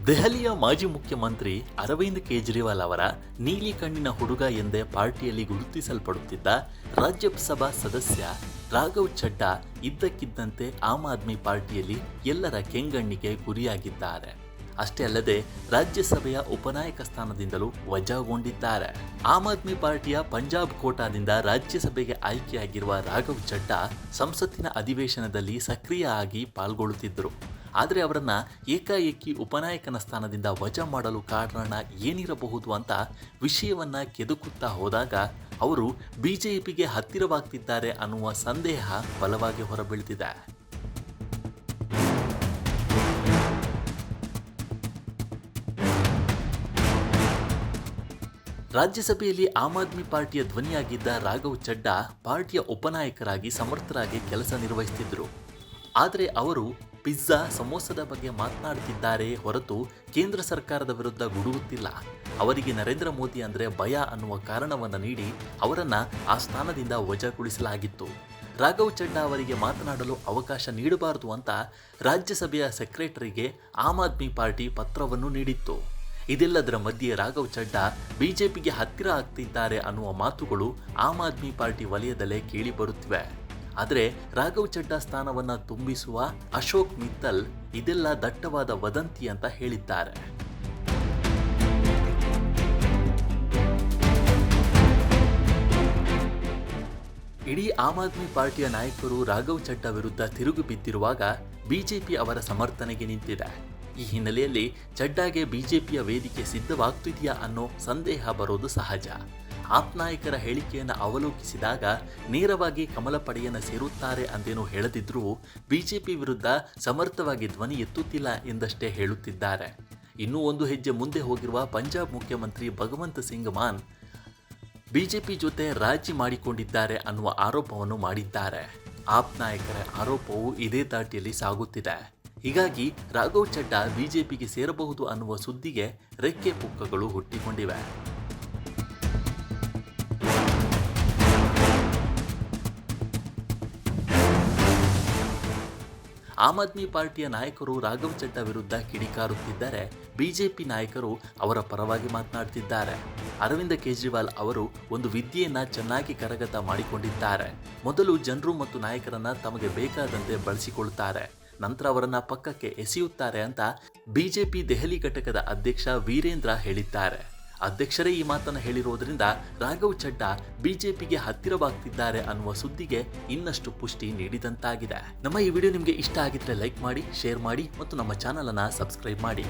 ದೆಹಲಿಯ ಮಾಜಿ ಮುಖ್ಯಮಂತ್ರಿ ಅರವಿಂದ್ ಕೇಜ್ರಿವಾಲ್ ಅವರ ನೀಲಿ ಕಣ್ಣಿನ ಹುಡುಗ ಎಂದೇ ಪಾರ್ಟಿಯಲ್ಲಿ ಗುರುತಿಸಲ್ಪಡುತ್ತಿದ್ದ ರಾಜ್ಯಸಭಾ ಸದಸ್ಯ ರಾಘವ್ ಚಡ್ಡಾ ಇದ್ದಕ್ಕಿದ್ದಂತೆ ಆಮ್ ಆದ್ಮಿ ಪಾರ್ಟಿಯಲ್ಲಿ ಎಲ್ಲರ ಕೆಂಗಣ್ಣಿಗೆ ಗುರಿಯಾಗಿದ್ದಾರೆ. ಅಷ್ಟೇ ಅಲ್ಲದೆ ರಾಜ್ಯಸಭೆಯ ಉಪನಾಯಕ ಸ್ಥಾನದಿಂದಲೂ ವಜಾಗೊಂಡಿದ್ದಾರೆ. ಆಮ್ ಆದ್ಮಿ ಪಾರ್ಟಿಯ ಪಂಜಾಬ್ ಕೋಟಾದಿಂದ ರಾಜ್ಯಸಭೆಗೆ ಆಯ್ಕೆಯಾಗಿರುವ ರಾಘವ್ ಚಡ್ಡಾ ಸಂಸತ್ತಿನ ಅಧಿವೇಶನದಲ್ಲಿ ಸಕ್ರಿಯ ಆಗಿ ಪಾಲ್ಗೊಳ್ಳುತ್ತಿದ್ದರು. ಆದರೆ ಅವರನ್ನ ಏಕಾಏಕಿ ಉಪನಾಯಕನ ಸ್ಥಾನದಿಂದ ವಜಾ ಮಾಡಲು ಕಾರಣ ಏನಿರಬಹುದು ಅಂತ ವಿಷಯವನ್ನ ಕೆದಕುತ್ತಾ ಹೋದಾಗ ಅವರು ಬಿಜೆಪಿಗೆ ಹತ್ತಿರವಾಗ್ತಿದ್ದಾರೆ ಅನ್ನುವ ಸಂದೇಹ ಬಲವಾಗಿ ಹೊರಬೀಳ್ತಿದೆ. ರಾಜ್ಯಸಭೆಯಲ್ಲಿ ಆಮ್ ಆದ್ಮಿ ಪಾರ್ಟಿಯ ಧ್ವನಿಯಾಗಿದ್ದ ರಾಘವ್ ಚಡ್ಡಾ ಪಾರ್ಟಿಯ ಉಪನಾಯಕರಾಗಿ ಸಮರ್ಥರಾಗಿ ಕೆಲಸ ನಿರ್ವಹಿಸುತ್ತಿದ್ದರು. ಆದರೆ ಅವರು ಪಿಜ್ಜಾ ಸಮೋಸದ ಬಗ್ಗೆ ಮಾತನಾಡುತ್ತಿದ್ದಾರೆ ಹೊರತು ಕೇಂದ್ರ ಸರ್ಕಾರದ ವಿರುದ್ಧ ಗುಡುಗುತ್ತಿಲ್ಲ. ಅವರಿಗೆ ನರೇಂದ್ರ ಮೋದಿ ಅಂದರೆ ಭಯ ಅನ್ನುವ ಕಾರಣವನ್ನು ನೀಡಿ ಅವರನ್ನು ಆ ಸ್ಥಾನದಿಂದ ವಜಾಗೊಳಿಸಲಾಗಿತ್ತು. ರಾಘವ್ ಚಡ್ಡಾ ಅವರಿಗೆ ಮಾತನಾಡಲು ಅವಕಾಶ ನೀಡಬಾರದು ಅಂತ ರಾಜ್ಯಸಭೆಯ ಸೆಕ್ರೆಟರಿಗೆ ಆಮ್ ಆದ್ಮಿ ಪಾರ್ಟಿ ಪತ್ರವನ್ನು ನೀಡಿತ್ತು. ಇದೆಲ್ಲದರ ಮಧ್ಯೆ ರಾಘವ್ ಚಡ್ಡಾ ಬಿಜೆಪಿಗೆ ಹತ್ತಿರ ಆಗ್ತಿದ್ದಾರೆ ಅನ್ನುವ ಮಾತುಗಳು ಆಮ್ ಆದ್ಮಿ ಪಾರ್ಟಿ ವಲಯದಲ್ಲೇ ಕೇಳಿ ಬರುತ್ತಿವೆ. ಆದರೆ ರಾಘವ್ ಚಡ್ಡಾ ಸ್ಥಾನವನ್ನ ತುಂಬಿಸುವ ಅಶೋಕ್ ಮಿತ್ತಲ್ ಇದೆಲ್ಲ ದಟ್ಟವಾದ ವದಂತಿ ಅಂತ ಹೇಳಿದ್ದಾರೆ. ಇಡೀ ಆಮ್ ಆದ್ಮಿ ಪಾರ್ಟಿಯ ನಾಯಕರು ರಾಘವ್ ಚಡ್ಡಾ ವಿರುದ್ಧ ತಿರುಗಿ ಬಿದ್ದಿರುವಾಗ ಬಿಜೆಪಿ ಅವರ ಸಮರ್ಥನೆಗೆ ನಿಂತಿದೆ. ಈ ಹಿನ್ನೆಲೆಯಲ್ಲಿ ಚಡ್ಡಾಗೆ ಬಿಜೆಪಿಯ ವೇದಿಕೆ ಸಿದ್ಧವಾಗ್ತಿದೆಯಾ ಅನ್ನೋ ಸಂದೇಹ ಬರೋದು ಸಹಜ. ಆಪ್ ನಾಯಕರ ಹೇಳಿಕೆಯನ್ನು ಅವಲೋಕಿಸಿದಾಗ ನೇರವಾಗಿ ಕಮಲ ಪಡೆಯನ್ನು ಸೇರುತ್ತಾರೆ ಅಂತೇನು ಹೇಳದಿದ್ರೂ ಬಿಜೆಪಿ ವಿರುದ್ಧ ಸಮರ್ಥವಾಗಿ ಧ್ವನಿ ಎತ್ತುತ್ತಿಲ್ಲ ಎಂದಷ್ಟೇ ಹೇಳುತ್ತಿದ್ದಾರೆ. ಇನ್ನೂ ಒಂದು ಹೆಜ್ಜೆ ಮುಂದೆ ಹೋಗಿರುವ ಪಂಜಾಬ್ ಮುಖ್ಯಮಂತ್ರಿ ಭಗವಂತ್ ಸಿಂಗ್ ಮಾನ್ ಬಿಜೆಪಿ ಜೊತೆ ರಾಜಿ ಮಾಡಿಕೊಂಡಿದ್ದಾರೆ ಅನ್ನುವ ಆರೋಪವನ್ನು ಮಾಡಿದ್ದಾರೆ. ಆಪ್ ನಾಯಕರ ಆರೋಪವು ಇದೇ ದಾಟಿಯಲ್ಲಿ ಸಾಗುತ್ತಿದೆ. ಹೀಗಾಗಿ ರಾಘವ್ ಚಡ್ಡಾ ಬಿಜೆಪಿಗೆ ಸೇರಬಹುದು ಅನ್ನುವ ಸುದ್ದಿಗೆ ರೆಕ್ಕೆ ಪುಕ್ಕಗಳು ಹುಟ್ಟಿಕೊಂಡಿವೆ. ಆಮ್ ಆದ್ಮಿ ಪಾರ್ಟಿಯ ನಾಯಕರು ರಾಘವ್ ಚಡ್ಡಾ ವಿರುದ್ಧ ಕಿಡಿಕಾರುತ್ತಿದ್ದರೆ ಬಿಜೆಪಿ ನಾಯಕರು ಅವರ ಪರವಾಗಿ ಮಾತನಾಡ್ತಿದ್ದಾರೆ. ಅರವಿಂದ್ ಕೇಜ್ರಿವಾಲ್ ಅವರು ಒಂದು ವಿದ್ಯೆಯನ್ನ ಚೆನ್ನಾಗಿ ಕರಗತ ಮಾಡಿಕೊಂಡಿದ್ದಾರೆ. ಮೊದಲು ಜನರು ಮತ್ತು ನಾಯಕರನ್ನ ತಮಗೆ ಬೇಕಾದಂತೆ ಬಳಸಿಕೊಳ್ಳುತ್ತಾರೆ, ನಂತರ ಅವರನ್ನ ಪಕ್ಕಕ್ಕೆ ಎಸೆಯುತ್ತಾರೆ ಅಂತ ಬಿಜೆಪಿ ದೆಹಲಿ ಘಟಕದ ಅಧ್ಯಕ್ಷ ವೀರೇಂದ್ರ ಹೇಳಿದ್ದಾರೆ. ಅಧ್ಯಕ್ಷರೇ ಈ ಮಾತನ್ನು ಹೇಳಿರುವುದರಿಂದ ರಾಘವ್ ಚಡ್ಡಾ ಬಿಜೆಪಿಗೆ ಹತ್ತಿರವಾಗ್ತಿದ್ದಾರೆ ಅನ್ನುವ ಸುದ್ದಿಗೆ ಇನ್ನಷ್ಟು ಪುಷ್ಟಿ ನೀಡಿದಂತಾಗಿದೆ. ನಮ್ಮ ಈ ವಿಡಿಯೋ ನಿಮಗೆ ಇಷ್ಟ ಆಗಿದ್ರೆ ಲೈಕ್ ಮಾಡಿ, ಶೇರ್ ಮಾಡಿ ಮತ್ತು ನಮ್ಮ ಚಾನಲ್ ಅನ್ನು ಸಬ್ಸ್ಕ್ರೈಬ್ ಮಾಡಿ.